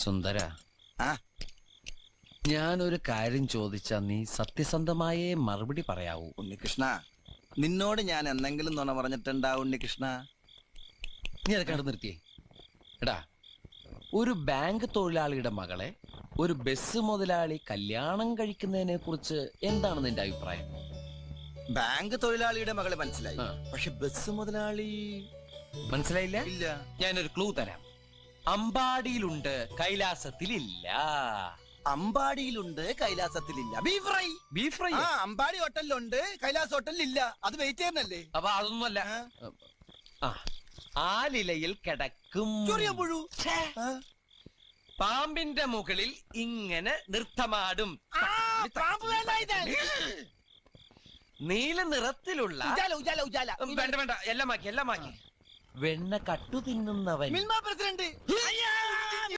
സുന്ദര, ഞാനൊരു കാര്യം ചോദിച്ചാ നീ സത്യസന്ധമായേ മറുപടി പറയാവൂ. ഉണ്ണികൃഷ്ണ, നിന്നോട് ഞാൻ എന്തെങ്കിലും നുണ പറഞ്ഞിട്ടുണ്ടാ ഉണ്ണികൃഷ്ണ? നീ അതൊക്കെ അവിടെ നിർത്തിയേ. എടാ, ഒരു ബാങ്ക് തൊഴിലാളിയുടെ മകളെ ഒരു ബസ് മുതലാളി കല്യാണം കഴിക്കുന്നതിനെ കുറിച്ച് എന്താണ് നിന്റെ അഭിപ്രായം? ബാങ്ക് തൊഴിലാളിയുടെ മകളെ മനസ്സിലായി, പക്ഷെ ബസ് മുതലാളി മനസ്സിലായില്ല? ഇല്ല. ഞാനൊരു ക്ലൂ തരാം. അമ്പാടിയിലുണ്ട്, കൈലാസത്തിലില്ല. അമ്പാടിയിലുണ്ട്, കൈലാസത്തിലില്ല. Beef fry. Beef fry? Ambadi ഹോട്ടലിലുണ്ട്, കൈലാസ് ഹോട്ടലിലില്ല. അത് വെയിറ്റ് ചെയ്യുന്നല്ലേ? അപ്പൊ അതൊന്നുമല്ല. ആലിലയിൽ കിടക്കും പുഴു. പാമ്പിന്റെ മുകളിൽ ഇങ്ങനെ നൃത്തമാടും. നീല നിറത്തിലുള്ള വേണ്ട വേണ്ട, എല്ലാം മാക്കി. വെണ്ണ കട്ടു തിന്നുന്നവൻ. പ്രസിഡന്റ്